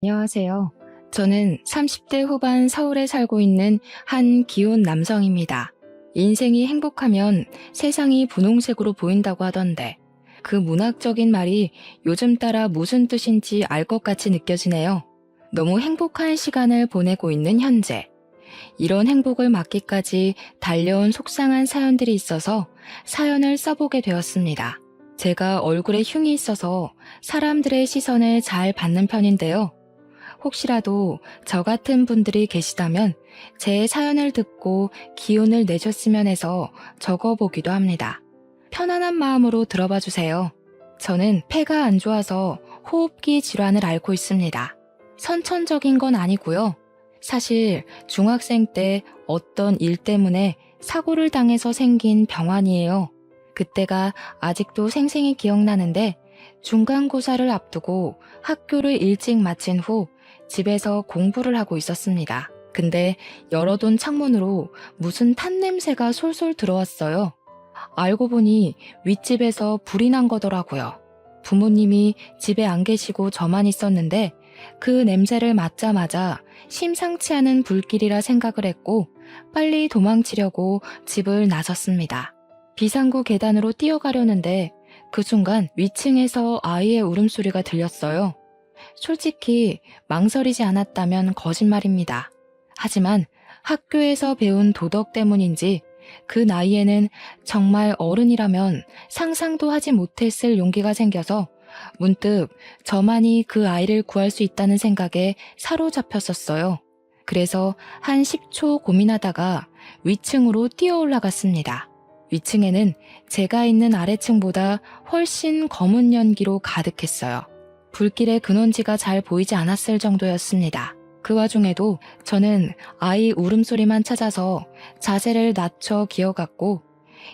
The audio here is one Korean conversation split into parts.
안녕하세요. 저는 30대 후반 서울에 살고 있는 한 기혼 남성입니다. 인생이 행복하면 세상이 분홍색으로 보인다고 하던데 그 문학적인 말이 요즘 따라 무슨 뜻인지 알 것 같이 느껴지네요. 너무 행복한 시간을 보내고 있는 현재. 이런 행복을 막기까지 달려온 속상한 사연들이 있어서 사연을 써보게 되었습니다. 제가 얼굴에 흉이 있어서 사람들의 시선을 잘 받는 편인데요. 혹시라도 저 같은 분들이 계시다면 제 사연을 듣고 기운을 내셨으면 해서 적어보기도 합니다. 편안한 마음으로 들어봐 주세요. 저는 폐가 안 좋아서 호흡기 질환을 앓고 있습니다. 선천적인 건 아니고요. 사실 중학생 때 어떤 일 때문에 사고를 당해서 생긴 병환이에요. 그때가 아직도 생생히 기억나는데 중간고사를 앞두고 학교를 일찍 마친 후 집에서 공부를 하고 있었습니다. 근데 열어둔 창문으로 무슨 탄 냄새가 솔솔 들어왔어요. 알고 보니 윗집에서 불이 난 거더라고요. 부모님이 집에 안 계시고 저만 있었는데 그 냄새를 맡자마자 심상치 않은 불길이라 생각을 했고 빨리 도망치려고 집을 나섰습니다. 비상구 계단으로 뛰어가려는데 그 순간 위층에서 아이의 울음소리가 들렸어요. 솔직히 망설이지 않았다면 거짓말입니다. 하지만 학교에서 배운 도덕 때문인지 그 나이에는 정말 어른이라면 상상도 하지 못했을 용기가 생겨서 문득 저만이 그 아이를 구할 수 있다는 생각에 사로잡혔었어요. 그래서 한 10초 고민하다가 위층으로 뛰어 올라갔습니다. 위층에는 제가 있는 아래층보다 훨씬 검은 연기로 가득했어요. 불길의 근원지가 잘 보이지 않았을 정도였습니다. 그 와중에도 저는 아이 울음소리만 찾아서 자세를 낮춰 기어갔고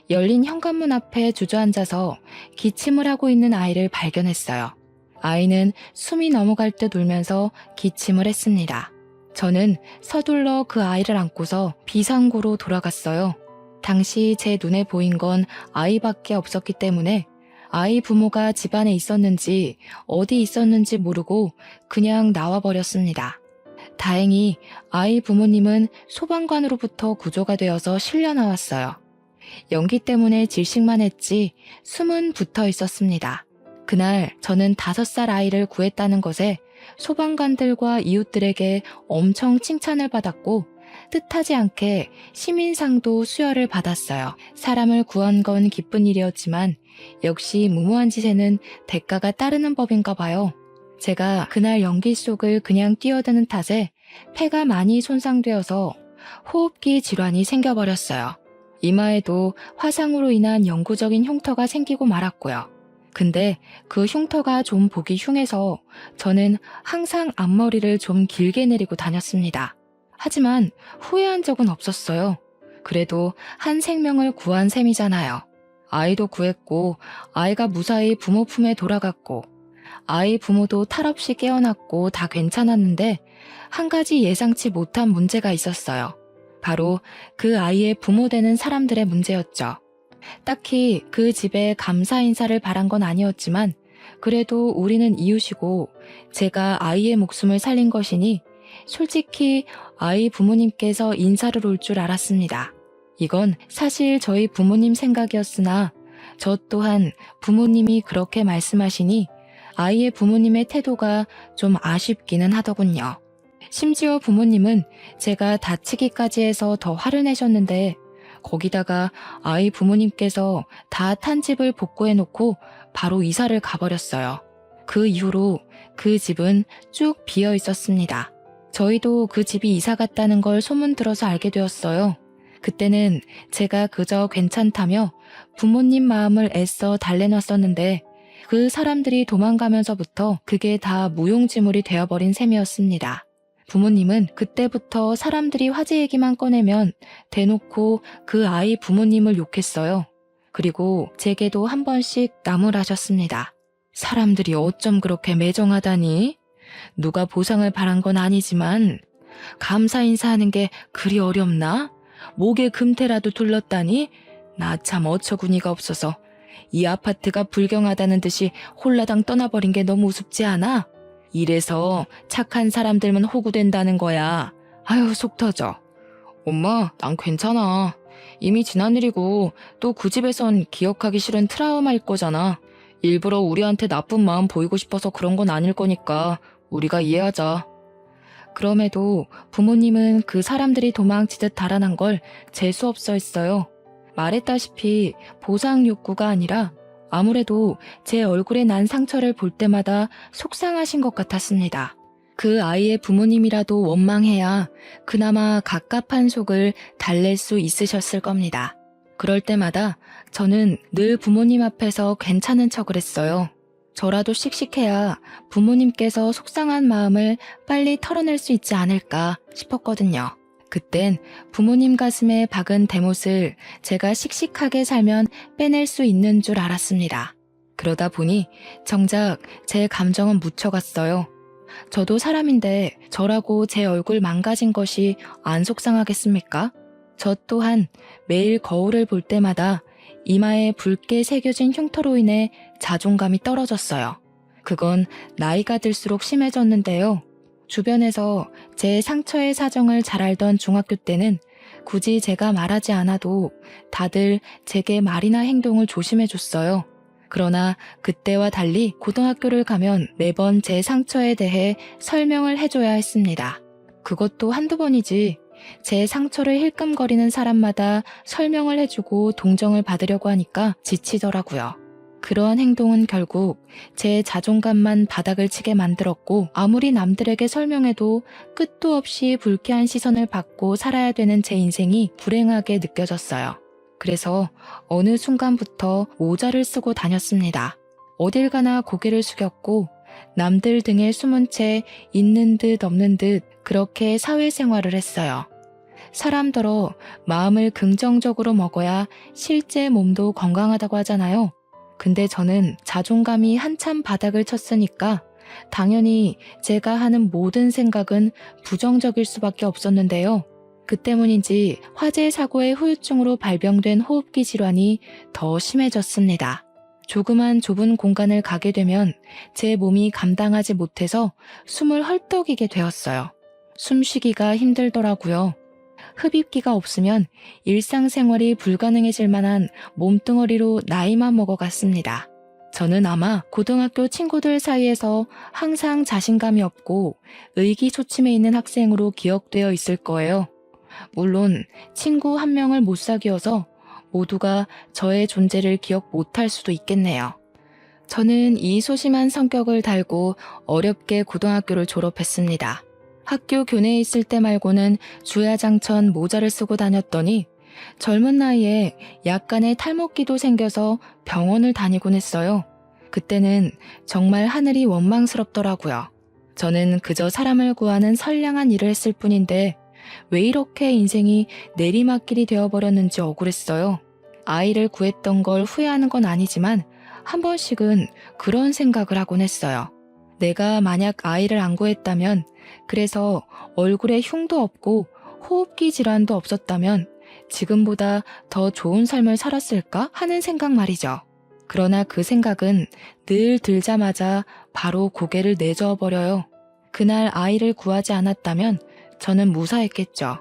열린 현관문 앞에 주저앉아서 기침을 하고 있는 아이를 발견했어요. 아이는 숨이 넘어갈 듯 울면서 기침을 했습니다. 저는 서둘러 그 아이를 안고서 비상구로 돌아갔어요. 당시 제 눈에 보인 건 아이밖에 없었기 때문에 아이 부모가 집안에 있었는지 어디 있었는지 모르고 그냥 나와버렸습니다. 다행히 아이 부모님은 소방관으로부터 구조가 되어서 실려 나왔어요. 연기 때문에 질식만 했지 숨은 붙어 있었습니다. 그날 저는 5살 아이를 구했다는 것에 소방관들과 이웃들에게 엄청 칭찬을 받았고 뜻하지 않게 시민상도 수여를 받았어요. 사람을 구한 건 기쁜 일이었지만 역시 무모한 짓에는 대가가 따르는 법인가 봐요. 제가 그날 연기 속을 그냥 뛰어드는 탓에 폐가 많이 손상되어서 호흡기 질환이 생겨버렸어요. 이마에도 화상으로 인한 영구적인 흉터가 생기고 말았고요. 근데 그 흉터가 좀 보기 흉해서 저는 항상 앞머리를 좀 길게 내리고 다녔습니다. 하지만 후회한 적은 없었어요. 그래도 한 생명을 구한 셈이잖아요. 아이도 구했고 아이가 무사히 부모 품에 돌아갔고 아이 부모도 탈없이 깨어났고 다 괜찮았는데 한 가지 예상치 못한 문제가 있었어요. 바로 그 아이의 부모 되는 사람들의 문제였죠. 딱히 그 집에 감사 인사를 바란 건 아니었지만 그래도 우리는 이웃이고 제가 아이의 목숨을 살린 것이니 솔직히 아이 부모님께서 인사를 올 줄 알았습니다. 이건 사실 저희 부모님 생각이었으나 저 또한 부모님이 그렇게 말씀하시니 아이의 부모님의 태도가 좀 아쉽기는 하더군요. 심지어 부모님은 제가 다치기까지 해서 더 화를 내셨는데 거기다가 아이 부모님께서 다 탄 집을 복구해놓고 바로 이사를 가버렸어요. 그 이후로 그 집은 쭉 비어 있었습니다. 저희도 그 집이 이사 갔다는 걸 소문 들어서 알게 되었어요. 그때는 제가 그저 괜찮다며 부모님 마음을 애써 달래놨었는데 그 사람들이 도망가면서부터 그게 다 무용지물이 되어버린 셈이었습니다. 부모님은 그때부터 사람들이 화재 얘기만 꺼내면 대놓고 그 아이 부모님을 욕했어요. 그리고 제게도 한 번씩 나무라셨습니다. 사람들이 어쩜 그렇게 매정하다니? 누가 보상을 바란 건 아니지만 감사 인사하는 게 그리 어렵나? 목에 금태라도 둘렀다니? 나 참 어처구니가 없어서 이 아파트가 불경하다는 듯이 홀라당 떠나버린 게 너무 우습지 않아? 이래서 착한 사람들만 호구된다는 거야. 아유, 속 터져. 엄마, 난 괜찮아. 이미 지난 일이고 또 그 집에선 기억하기 싫은 트라우마일 거잖아. 일부러 우리한테 나쁜 마음 보이고 싶어서 그런 건 아닐 거니까 우리가 이해하자. 그럼에도 부모님은 그 사람들이 도망치듯 달아난 걸 재수없어 했어요. 말했다시피 보상 욕구가 아니라 아무래도 제 얼굴에 난 상처를 볼 때마다 속상하신 것 같았습니다. 그 아이의 부모님이라도 원망해야 그나마 갑갑한 속을 달랠 수 있으셨을 겁니다. 그럴 때마다 저는 늘 부모님 앞에서 괜찮은 척을 했어요. 저라도 씩씩해야 부모님께서 속상한 마음을 빨리 털어낼 수 있지 않을까 싶었거든요. 그땐 부모님 가슴에 박은 대못을 제가 씩씩하게 살면 빼낼 수 있는 줄 알았습니다. 그러다 보니 정작 제 감정은 묻혀갔어요. 저도 사람인데 저라고 제 얼굴 망가진 것이 안 속상하겠습니까? 저 또한 매일 거울을 볼 때마다 이마에 붉게 새겨진 흉터로 인해 자존감이 떨어졌어요. 그건 나이가 들수록 심해졌는데요. 주변에서 제 상처의 사정을 잘 알던 중학교 때는 굳이 제가 말하지 않아도 다들 제게 말이나 행동을 조심해줬어요. 그러나 그때와 달리 고등학교를 가면 매번 제 상처에 대해 설명을 해줘야 했습니다. 그것도 한두 번이지 제 상처를 힐끔거리는 사람마다 설명을 해주고 동정을 받으려고 하니까 지치더라고요. 그러한 행동은 결국 제 자존감만 바닥을 치게 만들었고 아무리 남들에게 설명해도 끝도 없이 불쾌한 시선을 받고 살아야 되는 제 인생이 불행하게 느껴졌어요. 그래서 어느 순간부터 모자를 쓰고 다녔습니다. 어딜 가나 고개를 숙였고 남들 등에 숨은 채 있는 듯 없는 듯 그렇게 사회생활을 했어요. 사람들어 마음을 긍정적으로 먹어야 실제 몸도 건강하다고 하잖아요. 근데 저는 자존감이 한참 바닥을 쳤으니까 당연히 제가 하는 모든 생각은 부정적일 수밖에 없었는데요. 그 때문인지 화재 사고의 후유증으로 발병된 호흡기 질환이 더 심해졌습니다. 조그만 좁은 공간을 가게 되면 제 몸이 감당하지 못해서 숨을 헐떡이게 되었어요. 숨쉬기가 힘들더라고요. 흡입기가 없으면 일상생활이 불가능해질 만한 몸뚱어리로 나이만 먹어갔습니다. 저는 아마 고등학교 친구들 사이에서 항상 자신감이 없고 의기소침해 있는 학생으로 기억되어 있을 거예요. 물론 친구 한 명을 못 사귀어서 모두가 저의 존재를 기억 못할 수도 있겠네요. 저는 이 소심한 성격을 달고 어렵게 고등학교를 졸업했습니다. 학교 교내에 있을 때 말고는 주야장천 모자를 쓰고 다녔더니 젊은 나이에 약간의 탈모기도 생겨서 병원을 다니곤 했어요. 그때는 정말 하늘이 원망스럽더라고요. 저는 그저 사람을 구하는 선량한 일을 했을 뿐인데 왜 이렇게 인생이 내리막길이 되어버렸는지 억울했어요. 아이를 구했던 걸 후회하는 건 아니지만 한 번씩은 그런 생각을 하곤 했어요. 내가 만약 아이를 안 구했다면, 그래서 얼굴에 흉도 없고 호흡기 질환도 없었다면 지금보다 더 좋은 삶을 살았을까 하는 생각 말이죠. 그러나 그 생각은 늘 들자마자 바로 고개를 내저어버려요. 그날 아이를 구하지 않았다면 저는 무사했겠죠.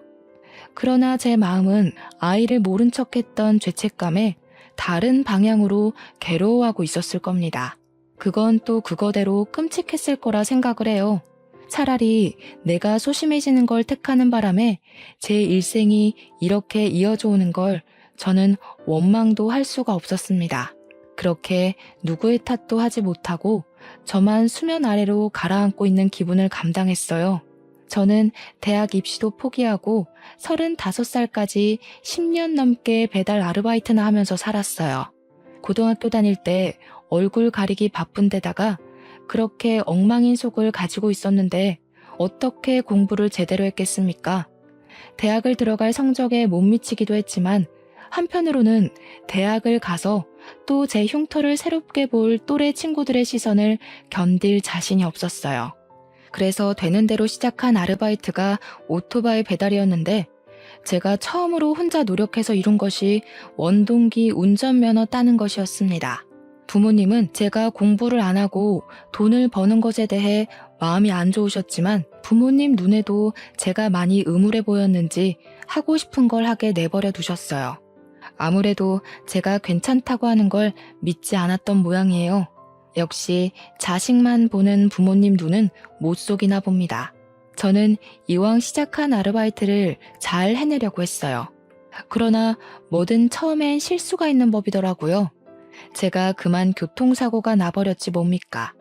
그러나 제 마음은 아이를 모른 척했던 죄책감에 다른 방향으로 괴로워하고 있었을 겁니다. 그건 또 그거대로 끔찍했을 거라 생각을 해요. 차라리 내가 소심해지는 걸 택하는 바람에 제 일생이 이렇게 이어져 오는 걸 저는 원망도 할 수가 없었습니다. 그렇게 누구의 탓도 하지 못하고 저만 수면 아래로 가라앉고 있는 기분을 감당했어요. 저는 대학 입시도 포기하고 35살까지 10년 넘게 배달 아르바이트나 하면서 살았어요. 고등학교 다닐 때 얼굴 가리기 바쁜 데다가 그렇게 엉망인 속을 가지고 있었는데 어떻게 공부를 제대로 했겠습니까? 대학을 들어갈 성적에 못 미치기도 했지만 한편으로는 대학을 가서 또 제 흉터를 새롭게 볼 또래 친구들의 시선을 견딜 자신이 없었어요. 그래서 되는 대로 시작한 아르바이트가 오토바이 배달이었는데 제가 처음으로 혼자 노력해서 이룬 것이 원동기 운전면허 따는 것이었습니다. 부모님은 제가 공부를 안 하고 돈을 버는 것에 대해 마음이 안 좋으셨지만 부모님 눈에도 제가 많이 의물해 보였는지 하고 싶은 걸 하게 내버려 두셨어요. 아무래도 제가 괜찮다고 하는 걸 믿지 않았던 모양이에요. 역시 자식만 보는 부모님 눈은 못 속이나 봅니다. 저는 이왕 시작한 아르바이트를 잘 해내려고 했어요. 그러나 뭐든 처음엔 실수가 있는 법이더라고요. 제가 그만 교통사고가 나버렸지 뭡니까.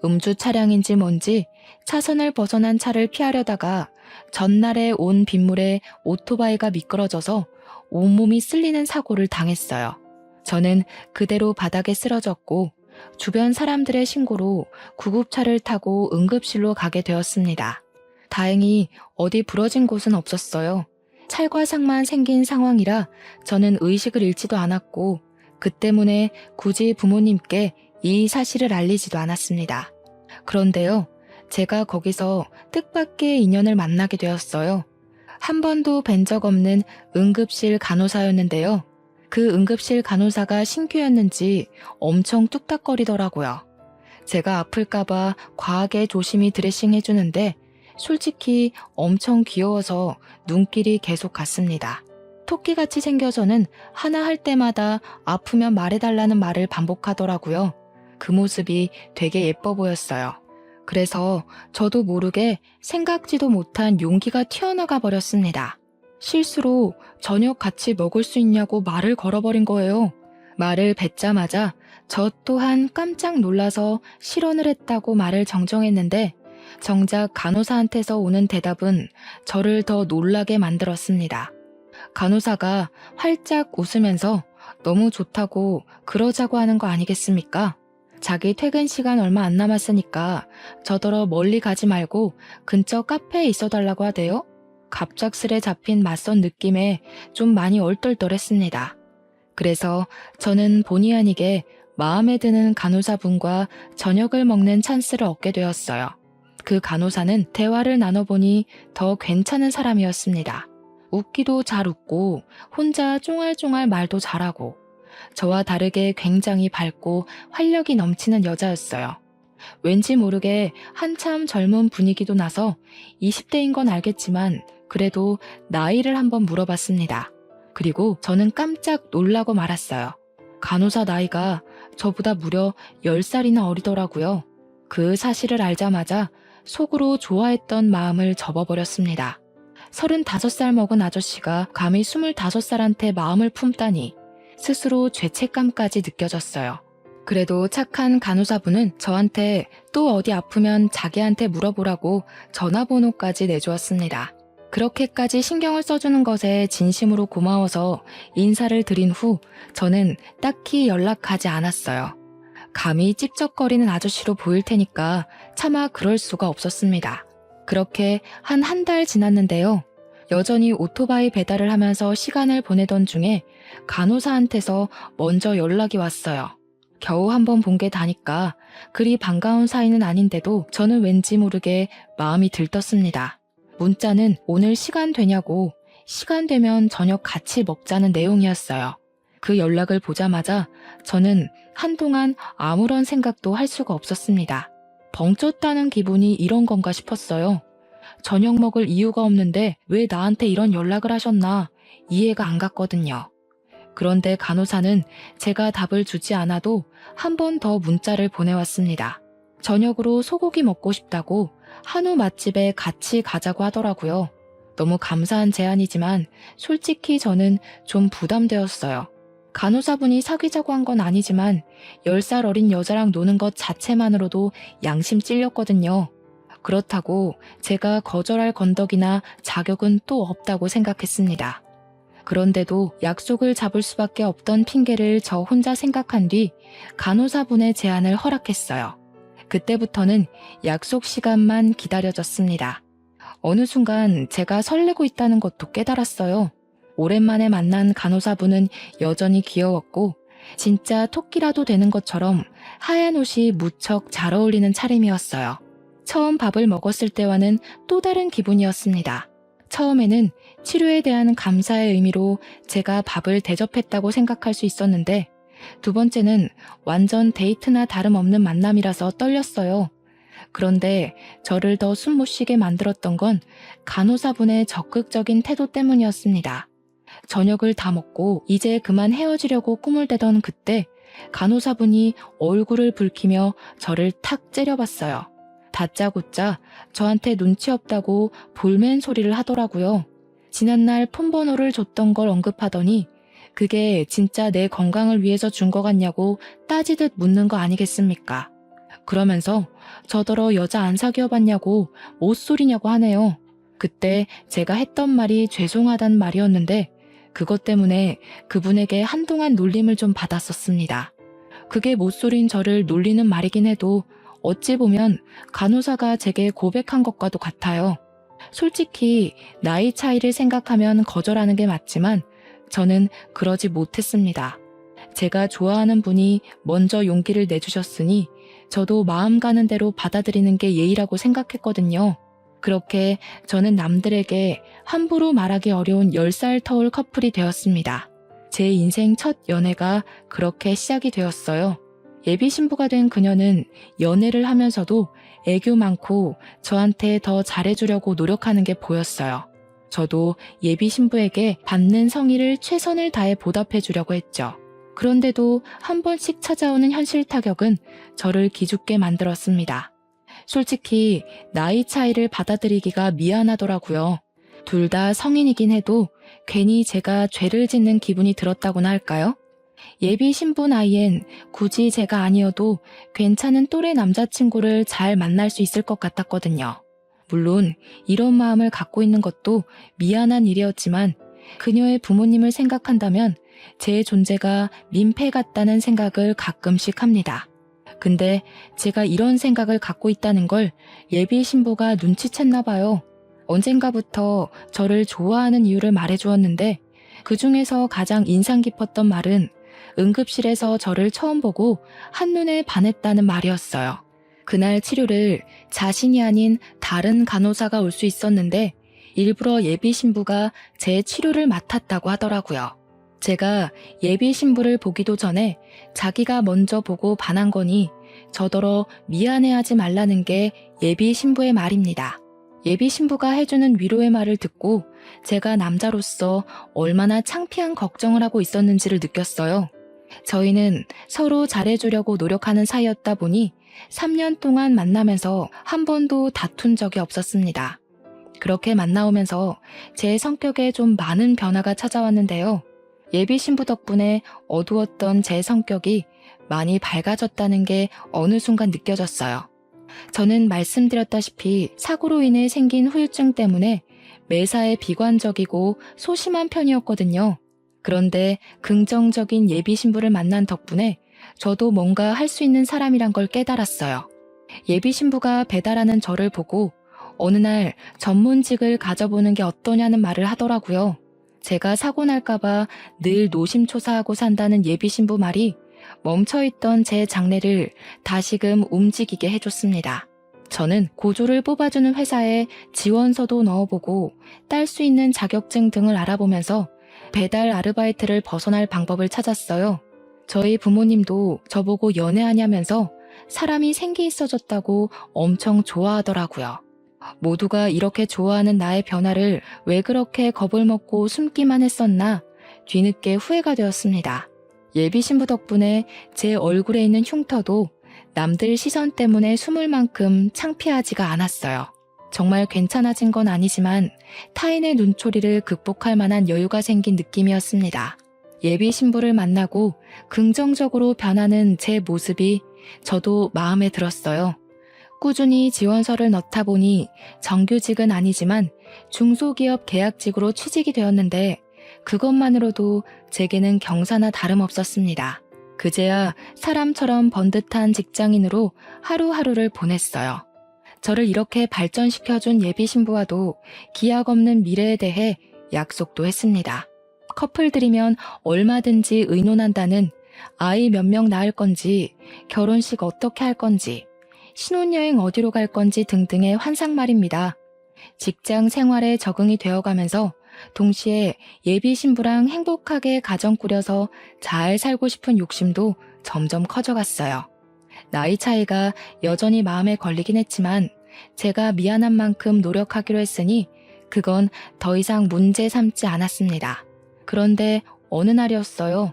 음주 차량인지 뭔지 차선을 벗어난 차를 피하려다가 전날에 온 빗물에 오토바이가 미끄러져서 온몸이 쓸리는 사고를 당했어요. 저는 그대로 바닥에 쓰러졌고 주변 사람들의 신고로 구급차를 타고 응급실로 가게 되었습니다. 다행히 어디 부러진 곳은 없었어요. 찰과상만 생긴 상황이라 저는 의식을 잃지도 않았고 그 때문에 굳이 부모님께 이 사실을 알리지도 않았습니다. 그런데요, 제가 거기서 뜻밖의 인연을 만나게 되었어요. 한 번도 뵌 적 없는 응급실 간호사였는데요. 그 응급실 간호사가 신규였는지 엄청 뚝딱거리더라고요. 제가 아플까봐 과하게 조심히 드레싱 해주는데 솔직히 엄청 귀여워서 눈길이 계속 갔습니다. 토끼같이 생겨서는 하나 할 때마다 아프면 말해달라는 말을 반복하더라고요. 그 모습이 되게 예뻐 보였어요. 그래서 저도 모르게 생각지도 못한 용기가 튀어나가 버렸습니다. 실수로 저녁 같이 먹을 수 있냐고 말을 걸어버린 거예요. 말을 뱉자마자 저 또한 깜짝 놀라서 실언을 했다고 말을 정정했는데 정작 간호사한테서 오는 대답은 저를 더 놀라게 만들었습니다. 간호사가 활짝 웃으면서 너무 좋다고 그러자고 하는 거 아니겠습니까? 자기 퇴근 시간 얼마 안 남았으니까 저더러 멀리 가지 말고 근처 카페에 있어달라고 하대요. 갑작스레 잡힌 맞선 느낌에 좀 많이 얼떨떨했습니다. 그래서 저는 본의 아니게 마음에 드는 간호사분과 저녁을 먹는 찬스를 얻게 되었어요. 그 간호사는 대화를 나눠보니 더 괜찮은 사람이었습니다. 웃기도 잘 웃고 혼자 쫑알쫑알 말도 잘하고 저와 다르게 굉장히 밝고 활력이 넘치는 여자였어요. 왠지 모르게 한참 젊은 분위기도 나서 20대인 건 알겠지만 그래도 나이를 한번 물어봤습니다. 그리고 저는 깜짝 놀라고 말았어요. 간호사 나이가 저보다 무려 10살이나 어리더라고요. 그 사실을 알자마자 속으로 좋아했던 마음을 접어버렸습니다. 35살 먹은 아저씨가 감히 25살한테 마음을 품다니 스스로 죄책감까지 느껴졌어요. 그래도 착한 간호사분은 저한테 또 어디 아프면 자기한테 물어보라고 전화번호까지 내주었습니다. 그렇게까지 신경을 써주는 것에 진심으로 고마워서 인사를 드린 후 저는 딱히 연락하지 않았어요. 감히 찝쩍거리는 아저씨로 보일 테니까 차마 그럴 수가 없었습니다. 그렇게 한 달 지났는데요. 여전히 오토바이 배달을 하면서 시간을 보내던 중에 간호사한테서 먼저 연락이 왔어요. 겨우 한번 본 게 다니까 그리 반가운 사이는 아닌데도 저는 왠지 모르게 마음이 들떴습니다. 문자는 오늘 시간 되냐고 시간 되면 저녁 같이 먹자는 내용이었어요. 그 연락을 보자마자 저는 한동안 아무런 생각도 할 수가 없었습니다. 벙쪘다는 기분이 이런 건가 싶었어요. 저녁 먹을 이유가 없는데 왜 나한테 이런 연락을 하셨나 이해가 안 갔거든요. 그런데 간호사는 제가 답을 주지 않아도 한 번 더 문자를 보내왔습니다. 저녁으로 소고기 먹고 싶다고 한우 맛집에 같이 가자고 하더라고요. 너무 감사한 제안이지만 솔직히 저는 좀 부담되었어요. 간호사분이 사귀자고 한 건 아니지만 10살 어린 여자랑 노는 것 자체만으로도 양심 찔렸거든요. 그렇다고 제가 거절할 건덕이나 자격은 또 없다고 생각했습니다. 그런데도 약속을 잡을 수밖에 없던 핑계를 저 혼자 생각한 뒤 간호사분의 제안을 허락했어요. 그때부터는 약속 시간만 기다려졌습니다. 어느 순간 제가 설레고 있다는 것도 깨달았어요. 오랜만에 만난 간호사분은 여전히 귀여웠고 진짜 토끼라도 되는 것처럼 하얀 옷이 무척 잘 어울리는 차림이었어요. 처음 밥을 먹었을 때와는 또 다른 기분이었습니다. 처음에는 치료에 대한 감사의 의미로 제가 밥을 대접했다고 생각할 수 있었는데 두 번째는 완전 데이트나 다름없는 만남이라서 떨렸어요. 그런데 저를 더 숨 못 쉬게 만들었던 건 간호사분의 적극적인 태도 때문이었습니다. 저녁을 다 먹고 이제 그만 헤어지려고 꿈을 대던 그때 간호사분이 얼굴을 붉히며 저를 탁 째려봤어요. 다짜고짜 저한테 눈치 없다고 볼멘 소리를 하더라고요. 지난날 폰번호를 줬던 걸 언급하더니 그게 진짜 내 건강을 위해서 준 거 같냐고 따지듯 묻는 거 아니겠습니까? 그러면서 저더러 여자 안 사귀어 봤냐고 못소리냐고 하네요. 그때 제가 했던 말이 죄송하단 말이었는데 그것 때문에 그분에게 한동안 놀림을 좀 받았었습니다. 그게 못소린 저를 놀리는 말이긴 해도 어찌 보면 간호사가 제게 고백한 것과도 같아요. 솔직히 나이 차이를 생각하면 거절하는 게 맞지만 저는 그러지 못했습니다. 제가 좋아하는 분이 먼저 용기를 내주셨으니 저도 마음 가는 대로 받아들이는 게 예의라고 생각했거든요. 그렇게 저는 남들에게 함부로 말하기 어려운 10살 터울 커플이 되었습니다. 제 인생 첫 연애가 그렇게 시작이 되었어요. 예비 신부가 된 그녀는 연애를 하면서도 애교 많고 저한테 더 잘해주려고 노력하는 게 보였어요. 저도 예비 신부에게 받는 성의를 최선을 다해 보답해주려고 했죠. 그런데도 한 번씩 찾아오는 현실 타격은 저를 기죽게 만들었습니다. 솔직히 나이 차이를 받아들이기가 미안하더라고요. 둘 다 성인이긴 해도 괜히 제가 죄를 짓는 기분이 들었다고나 할까요? 예비 신부 나이엔 굳이 제가 아니어도 괜찮은 또래 남자친구를 잘 만날 수 있을 것 같았거든요. 물론 이런 마음을 갖고 있는 것도 미안한 일이었지만 그녀의 부모님을 생각한다면 제 존재가 민폐 같다는 생각을 가끔씩 합니다. 근데 제가 이런 생각을 갖고 있다는 걸 예비 신부가 눈치챘나 봐요. 언젠가부터 저를 좋아하는 이유를 말해주었는데 그 중에서 가장 인상 깊었던 말은 응급실에서 저를 처음 보고 한눈에 반했다는 말이었어요. 그날 치료를 자신이 아닌 다른 간호사가 올 수 있었는데 일부러 예비 신부가 제 치료를 맡았다고 하더라고요. 제가 예비 신부를 보기도 전에 자기가 먼저 보고 반한 거니 저더러 미안해하지 말라는 게 예비 신부의 말입니다. 예비 신부가 해주는 위로의 말을 듣고 제가 남자로서 얼마나 창피한 걱정을 하고 있었는지를 느꼈어요. 저희는 서로 잘해주려고 노력하는 사이였다 보니 3년 동안 만나면서 한 번도 다툰 적이 없었습니다. 그렇게 만나오면서 제 성격에 좀 많은 변화가 찾아왔는데요. 예비 신부 덕분에 어두웠던 제 성격이 많이 밝아졌다는 게 어느 순간 느껴졌어요. 저는 말씀드렸다시피 사고로 인해 생긴 후유증 때문에 매사에 비관적이고 소심한 편이었거든요. 그런데 긍정적인 예비 신부를 만난 덕분에 저도 뭔가 할 수 있는 사람이란 걸 깨달았어요. 예비 신부가 배달하는 저를 보고 어느 날 전문직을 가져보는 게 어떠냐는 말을 하더라고요. 제가 사고 날까봐 늘 노심초사하고 산다는 예비 신부 말이 멈춰있던 제 장래를 다시금 움직이게 해줬습니다. 저는 고졸을 뽑아주는 회사에 지원서도 넣어보고 딸 수 있는 자격증 등을 알아보면서 배달 아르바이트를 벗어날 방법을 찾았어요. 저희 부모님도 저보고 연애하냐면서 사람이 생기 있어졌다고 엄청 좋아하더라고요. 모두가 이렇게 좋아하는 나의 변화를 왜 그렇게 겁을 먹고 숨기만 했었나 뒤늦게 후회가 되었습니다. 예비 신부 덕분에 제 얼굴에 있는 흉터도 남들 시선 때문에 숨을 만큼 창피하지가 않았어요. 정말 괜찮아진 건 아니지만 타인의 눈초리를 극복할 만한 여유가 생긴 느낌이었습니다. 예비 신부를 만나고 긍정적으로 변하는 제 모습이 저도 마음에 들었어요. 꾸준히 지원서를 넣다 보니 정규직은 아니지만 중소기업 계약직으로 취직이 되었는데 그것만으로도 제게는 경사나 다름없었습니다. 그제야 사람처럼 번듯한 직장인으로 하루하루를 보냈어요. 저를 이렇게 발전시켜준 예비 신부와도 기약 없는 미래에 대해 약속도 했습니다. 커플들이면 얼마든지 의논한다는 아이 몇 명 낳을 건지, 결혼식 어떻게 할 건지, 신혼여행 어디로 갈 건지 등등의 환상 말입니다. 직장 생활에 적응이 되어가면서 동시에 예비 신부랑 행복하게 가정 꾸려서 잘 살고 싶은 욕심도 점점 커져갔어요. 나이 차이가 여전히 마음에 걸리긴 했지만 제가 미안한 만큼 노력하기로 했으니 그건 더 이상 문제 삼지 않았습니다. 그런데 어느 날이었어요.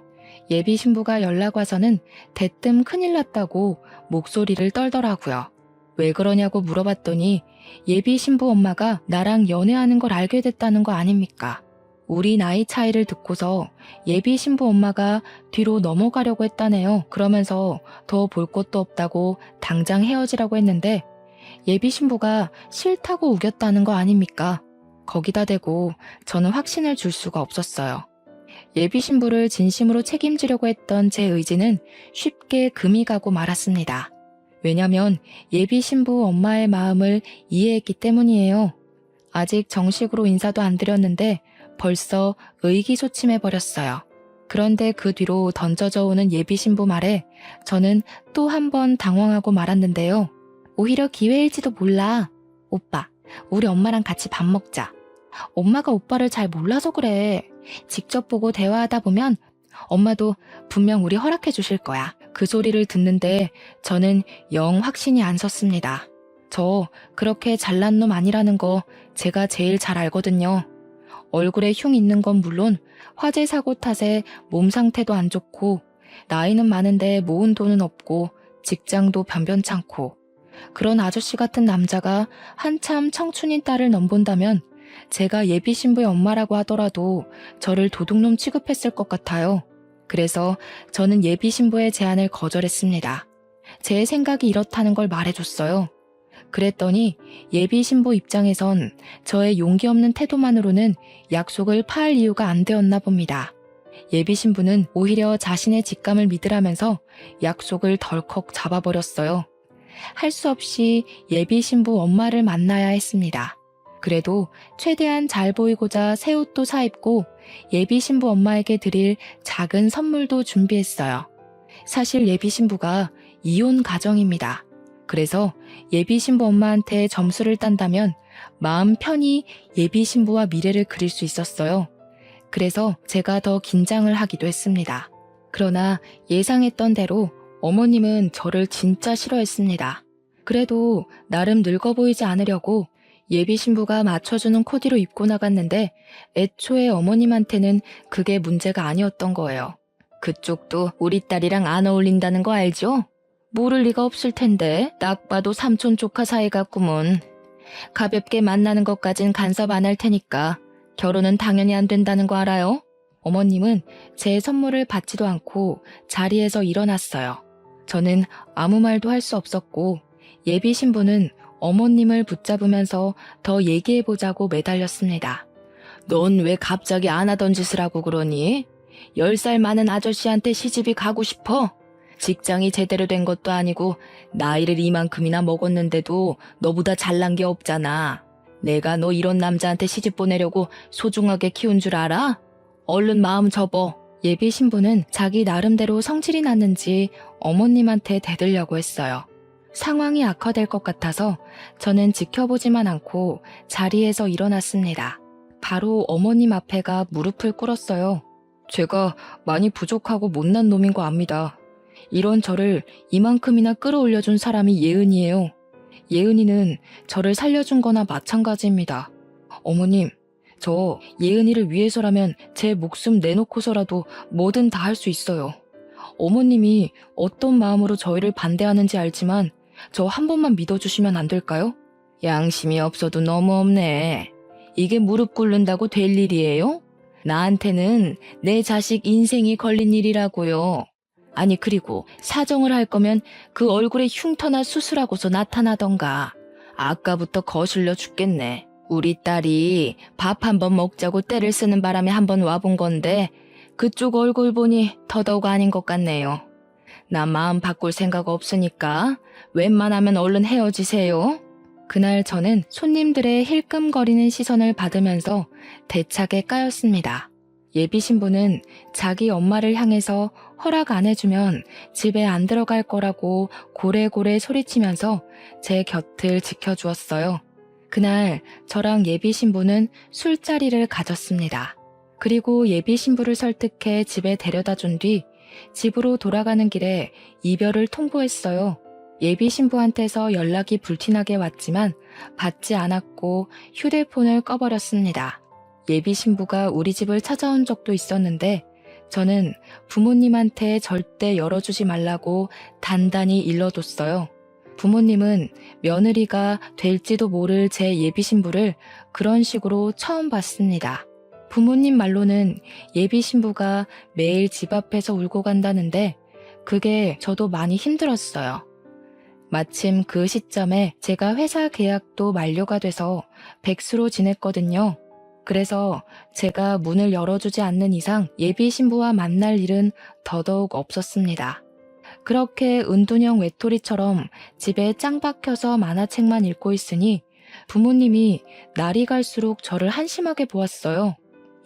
예비 신부가 연락 와서는 대뜸 큰일 났다고 목소리를 떨더라고요. 왜 그러냐고 물어봤더니 예비 신부 엄마가 나랑 연애하는 걸 알게 됐다는 거 아닙니까? 우리 나이 차이를 듣고서 예비 신부 엄마가 뒤로 넘어가려고 했다네요. 그러면서 더 볼 것도 없다고 당장 헤어지라고 했는데 예비 신부가 싫다고 우겼다는 거 아닙니까? 거기다 대고 저는 확신을 줄 수가 없었어요. 예비 신부를 진심으로 책임지려고 했던 제 의지는 쉽게 금이 가고 말았습니다. 왜냐면 예비 신부 엄마의 마음을 이해했기 때문이에요. 아직 정식으로 인사도 안 드렸는데 벌써 의기소침해버렸어요. 그런데 그 뒤로 던져져 오는 예비 신부 말에 저는 또 한 번 당황하고 말았는데요. 오히려 기회일지도 몰라. 오빠, 우리 엄마랑 같이 밥 먹자. 엄마가 오빠를 잘 몰라서 그래. 직접 보고 대화하다 보면 엄마도 분명 우리 허락해 주실 거야. 그 소리를 듣는데 저는 영 확신이 안 섰습니다. 저 그렇게 잘난 놈 아니라는 거 제가 제일 잘 알거든요. 얼굴에 흉 있는 건 물론 화재 사고 탓에 몸 상태도 안 좋고 나이는 많은데 모은 돈은 없고 직장도 변변찮고 그런 아저씨 같은 남자가 한참 청춘인 딸을 넘본다면 제가 예비 신부의 엄마라고 하더라도 저를 도둑놈 취급했을 것 같아요. 그래서 저는 예비 신부의 제안을 거절했습니다. 제 생각이 이렇다는 걸 말해줬어요. 그랬더니 예비 신부 입장에선 저의 용기 없는 태도만으로는 약속을 파할 이유가 안 되었나 봅니다. 예비 신부는 오히려 자신의 직감을 믿으라면서 약속을 덜컥 잡아버렸어요. 할 수 없이 예비 신부 엄마를 만나야 했습니다. 그래도 최대한 잘 보이고자 새 옷도 사입고 예비 신부 엄마에게 드릴 작은 선물도 준비했어요. 사실 예비 신부가 이혼 가정입니다. 그래서 예비 신부 엄마한테 점수를 딴다면 마음 편히 예비 신부와 미래를 그릴 수 있었어요. 그래서 제가 더 긴장을 하기도 했습니다. 그러나 예상했던 대로 어머님은 저를 진짜 싫어했습니다. 그래도 나름 늙어 보이지 않으려고 예비 신부가 맞춰주는 코디로 입고 나갔는데 애초에 어머님한테는 그게 문제가 아니었던 거예요. 그쪽도 우리 딸이랑 안 어울린다는 거 알죠? 모를 리가 없을 텐데 딱 봐도 삼촌 조카 사이 같구먼. 가볍게 만나는 것까진 간섭 안 할 테니까 결혼은 당연히 안 된다는 거 알아요? 어머님은 제 선물을 받지도 않고 자리에서 일어났어요. 저는 아무 말도 할 수 없었고 예비 신부는 어머님을 붙잡으면서 더 얘기해보자고 매달렸습니다. 넌 왜 갑자기 안 하던 짓을 하고 그러니? 10살 많은 아저씨한테 시집이 가고 싶어? 직장이 제대로 된 것도 아니고 나이를 이만큼이나 먹었는데도 너보다 잘난 게 없잖아. 내가 너 이런 남자한테 시집 보내려고 소중하게 키운 줄 알아? 얼른 마음 접어. 예비 신부는 자기 나름대로 성질이 났는지 어머님한테 대들려고 했어요. 상황이 악화될 것 같아서 저는 지켜보지만 않고 자리에서 일어났습니다. 바로 어머님 앞에가 무릎을 꿇었어요. 제가 많이 부족하고 못난 놈인 거 압니다. 이런 저를 이만큼이나 끌어올려준 사람이 예은이에요. 예은이는 저를 살려준 거나 마찬가지입니다. 어머님, 저 예은이를 위해서라면 제 목숨 내놓고서라도 뭐든 다 할 수 있어요. 어머님이 어떤 마음으로 저희를 반대하는지 알지만 저 한 번만 믿어주시면 안 될까요? 양심이 없어도 너무 없네. 이게 무릎 꿇는다고 될 일이에요? 나한테는 내 자식 인생이 걸린 일이라고요. 아니 그리고 사정을 할 거면 그 얼굴에 흉터나 수술하고서 나타나던가. 아까부터 거슬려 죽겠네. 우리 딸이 밥 한 번 먹자고 떼를 쓰는 바람에 한 번 와본 건데 그쪽 얼굴 보니 더더욱 아닌 것 같네요. 나 마음 바꿀 생각 없으니까 웬만하면 얼른 헤어지세요. 그날 저는 손님들의 힐끔거리는 시선을 받으면서 대차게 까였습니다. 예비 신부는 자기 엄마를 향해서 허락 안 해주면 집에 안 들어갈 거라고 고래고래 소리치면서 제 곁을 지켜주었어요. 그날 저랑 예비 신부는 술자리를 가졌습니다. 그리고 예비 신부를 설득해 집에 데려다 준 뒤 집으로 돌아가는 길에 이별을 통보했어요. 예비 신부한테서 연락이 불티나게 왔지만 받지 않았고 휴대폰을 꺼버렸습니다. 예비 신부가 우리 집을 찾아온 적도 있었는데 저는 부모님한테 절대 열어주지 말라고 단단히 일러뒀어요. 부모님은 며느리가 될지도 모를 제 예비 신부를 그런 식으로 처음 봤습니다. 부모님 말로는 예비 신부가 매일 집 앞에서 울고 간다는데 그게 저도 많이 힘들었어요. 마침 그 시점에 제가 회사 계약도 만료가 돼서 백수로 지냈거든요. 그래서 제가 문을 열어주지 않는 이상 예비 신부와 만날 일은 더더욱 없었습니다. 그렇게 은둔형 외톨이처럼 집에 짱 박혀서 만화책만 읽고 있으니 부모님이 날이 갈수록 저를 한심하게 보았어요.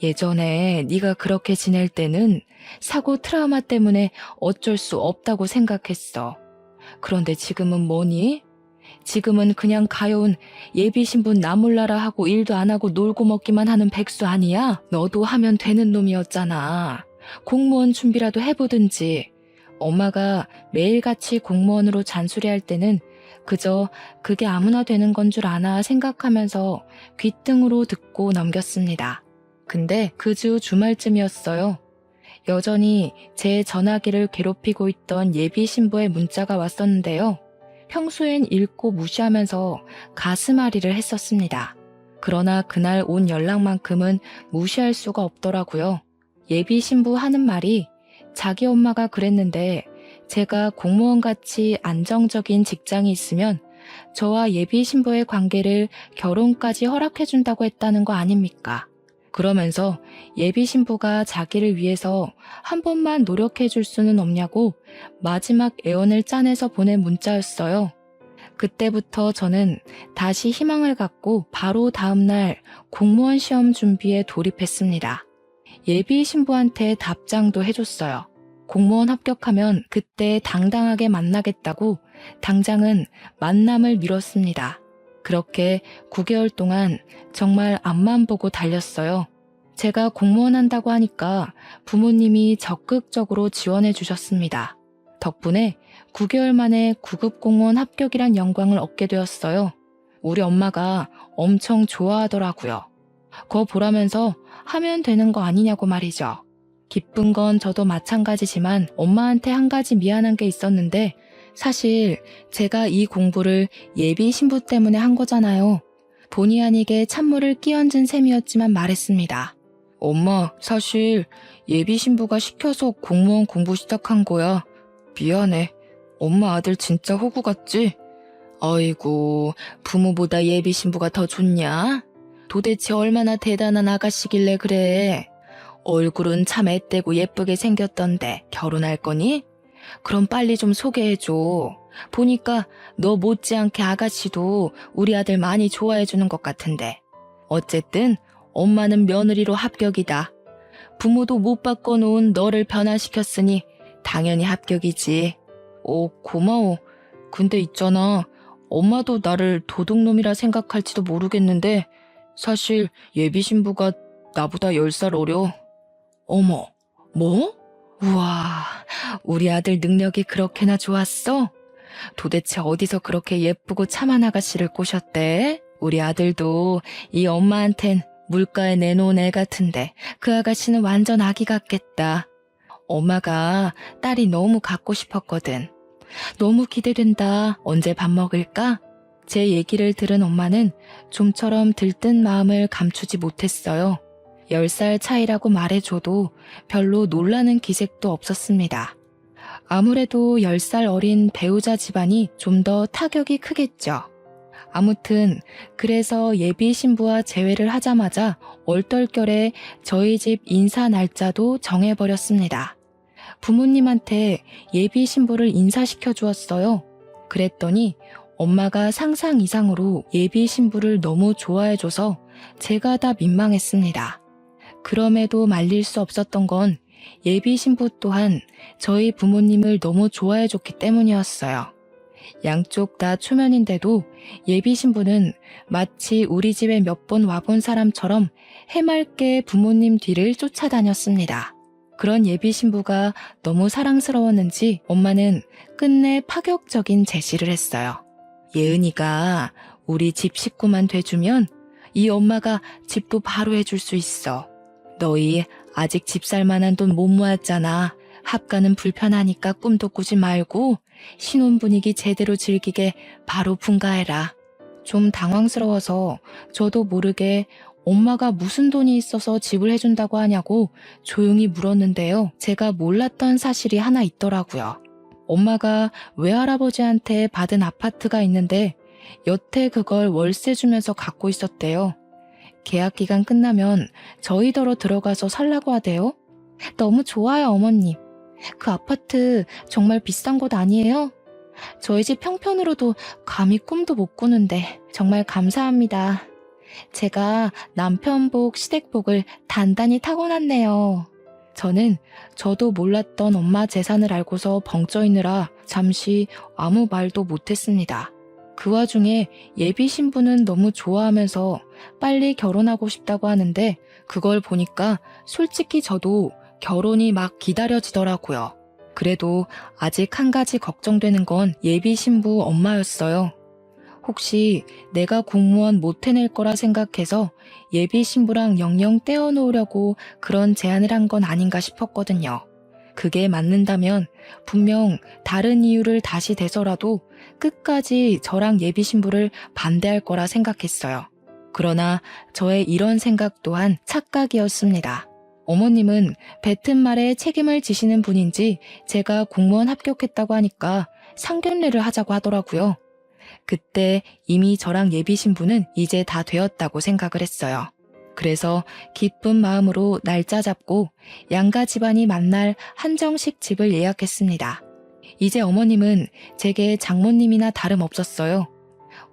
예전에 네가 그렇게 지낼 때는 사고 트라우마 때문에 어쩔 수 없다고 생각했어. 그런데 지금은 뭐니? 지금은 그냥 가여운 예비 신분 나 몰라라 하고 일도 안 하고 놀고 먹기만 하는 백수 아니야? 너도 하면 되는 놈이었잖아. 공무원 준비라도 해보든지. 엄마가 매일같이 공무원으로 잔소리할 때는 그저 그게 아무나 되는 건 줄 아나 생각하면서 귓등으로 듣고 넘겼습니다. 근데 그 주 주말쯤이었어요. 여전히 제 전화기를 괴롭히고 있던 예비 신부의 문자가 왔었는데요. 평소엔 읽고 무시하면서 가슴앓이를 했었습니다. 그러나 그날 온 연락만큼은 무시할 수가 없더라고요. 예비 신부 하는 말이 자기 엄마가 그랬는데 제가 공무원같이 안정적인 직장이 있으면 저와 예비 신부의 관계를 결혼까지 허락해준다고 했다는 거 아닙니까? 그러면서 예비 신부가 자기를 위해서 한 번만 노력해 줄 수는 없냐고 마지막 애원을 짜내서 보낸 문자였어요. 그때부터 저는 다시 희망을 갖고 바로 다음날 공무원 시험 준비에 돌입했습니다. 예비 신부한테 답장도 해줬어요. 공무원 합격하면 그때 당당하게 만나겠다고 당장은 만남을 미뤘습니다. 그렇게 9개월 동안 정말 앞만 보고 달렸어요. 제가 공무원 한다고 하니까 부모님이 적극적으로 지원해 주셨습니다. 덕분에 9개월 만에 9급 공무원 합격이란 영광을 얻게 되었어요. 우리 엄마가 엄청 좋아하더라고요. 그거 보라면서 하면 되는 거 아니냐고 말이죠. 기쁜 건 저도 마찬가지지만 엄마한테 한 가지 미안한 게 있었는데 사실 제가 이 공부를 예비 신부 때문에 한 거잖아요. 본의 아니게 찬물을 끼얹은 셈이었지만 말했습니다. 엄마, 사실 예비 신부가 시켜서 공무원 공부 시작한 거야. 미안해. 엄마 아들 진짜 호구 같지? 아이고, 부모보다 예비 신부가 더 좋냐? 도대체 얼마나 대단한 아가씨길래 그래? 얼굴은 참 앳되고 예쁘게 생겼던데 결혼할 거니? 그럼 빨리 좀 소개해줘. 보니까 너 못지않게 아가씨도 우리 아들 많이 좋아해주는 것 같은데. 어쨌든 엄마는 며느리로 합격이다. 부모도 못 바꿔놓은 너를 변화시켰으니 당연히 합격이지. 오, 고마워. 근데 있잖아. 엄마도 나를 도둑놈이라 생각할지도 모르겠는데 사실 예비 신부가 나보다 10살 어려. 어머, 뭐? 우와, 우리 아들 능력이 그렇게나 좋았어? 도대체 어디서 그렇게 예쁘고 참한 아가씨를 꼬셨대? 우리 아들도 이 엄마한텐 물가에 내놓은 애 같은데 그 아가씨는 완전 아기 같겠다. 엄마가 딸이 너무 갖고 싶었거든. 너무 기대된다. 언제 밥 먹을까? 제 얘기를 들은 엄마는 좀처럼 들뜬 마음을 감추지 못했어요. 10살 차이라고 말해줘도 별로 놀라는 기색도 없었습니다. 아무래도 10살 어린 배우자 집안이 좀 더 타격이 크겠죠. 아무튼 그래서 예비 신부와 재회를 하자마자 얼떨결에 저희 집 인사 날짜도 정해버렸습니다. 부모님한테 예비 신부를 인사시켜 주었어요. 그랬더니 엄마가 상상 이상으로 예비 신부를 너무 좋아해줘서 제가 다 민망했습니다. 그럼에도 말릴 수 없었던 건 예비 신부 또한 저희 부모님을 너무 좋아해줬기 때문이었어요. 양쪽 다 초면인데도 예비 신부는 마치 우리 집에 몇 번 와본 사람처럼 해맑게 부모님 뒤를 쫓아다녔습니다. 그런 예비 신부가 너무 사랑스러웠는지 엄마는 끝내 파격적인 제시를 했어요. 예은이가 우리 집 식구만 돼주면 이 엄마가 집도 바로 해줄 수 있어. 너희 아직 집 살 만한 돈 못 모았잖아. 합가는 불편하니까 꿈도 꾸지 말고 신혼 분위기 제대로 즐기게 바로 분가해라. 좀 당황스러워서 저도 모르게 엄마가 무슨 돈이 있어서 집을 해준다고 하냐고 조용히 물었는데요. 제가 몰랐던 사실이 하나 있더라고요. 엄마가 외할아버지한테 받은 아파트가 있는데 여태 그걸 월세 주면서 갖고 있었대요. 계약 기간 끝나면 저희더러 들어가서 살라고 하대요. 너무 좋아요, 어머님. 그 아파트 정말 비싼 곳 아니에요? 저희 집 형편으로도 감히 꿈도 못 꾸는데 정말 감사합니다. 제가 남편복, 시댁복을 단단히 타고났네요. 저는 저도 몰랐던 엄마 재산을 알고서 벙쪄있느라 잠시 아무 말도 못했습니다. 그 와중에 예비 신부는 너무 좋아하면서 빨리 결혼하고 싶다고 하는데 그걸 보니까 솔직히 저도 결혼이 막 기다려지더라고요. 그래도 아직 한 가지 걱정되는 건 예비 신부 엄마였어요. 혹시 내가 공무원 못 해낼 거라 생각해서 예비 신부랑 영영 떼어놓으려고 그런 제안을 한 건 아닌가 싶었거든요. 그게 맞는다면 분명 다른 이유를 다시 대서라도 끝까지 저랑 예비 신부를 반대할 거라 생각했어요. 그러나 저의 이런 생각 또한 착각이었습니다. 어머님은 뱉은 말에 책임을 지시는 분인지 제가 공무원 합격했다고 하니까 상견례를 하자고 하더라고요. 그때 이미 저랑 예비 신부는 이제 다 되었다고 생각을 했어요. 그래서 기쁜 마음으로 날짜 잡고 양가 집안이 만날 한정식 집을 예약했습니다. 이제 어머님은 제게 장모님이나 다름없었어요.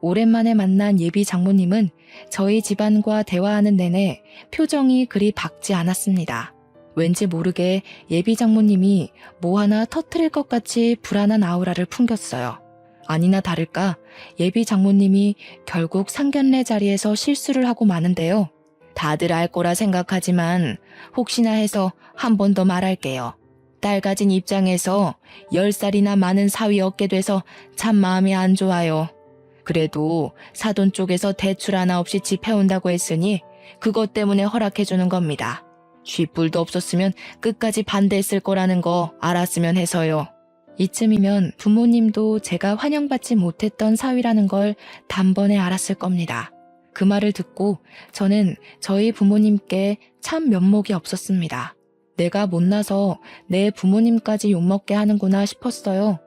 오랜만에 만난 예비 장모님은 저희 집안과 대화하는 내내 표정이 그리 밝지 않았습니다. 왠지 모르게 예비 장모님이 뭐 하나 터뜨릴 것 같이 불안한 아우라를 풍겼어요. 아니나 다를까 예비 장모님이 결국 상견례 자리에서 실수를 하고 마는데요. 다들 알 거라 생각하지만 혹시나 해서 한 번 더 말할게요. 딸 가진 입장에서 10살이나 많은 사위 얻게 돼서 참 마음이 안 좋아요. 그래도 사돈 쪽에서 대출 하나 없이 집 해온다고 했으니 그것 때문에 허락해주는 겁니다. 쥐뿔도 없었으면 끝까지 반대했을 거라는 거 알았으면 해서요. 이쯤이면 부모님도 제가 환영받지 못했던 사위라는 걸 단번에 알았을 겁니다. 그 말을 듣고 저는 저희 부모님께 참 면목이 없었습니다. 내가 못나서 내 부모님까지 욕먹게 하는구나 싶었어요.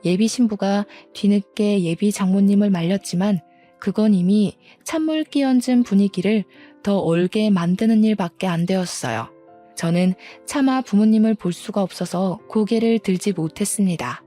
예비 신부가 뒤늦게 예비 장모님을 말렸지만 그건 이미 찬물 끼얹은 분위기를 더 얼게 만드는 일밖에 안 되었어요. 저는 차마 부모님을 볼 수가 없어서 고개를 들지 못했습니다.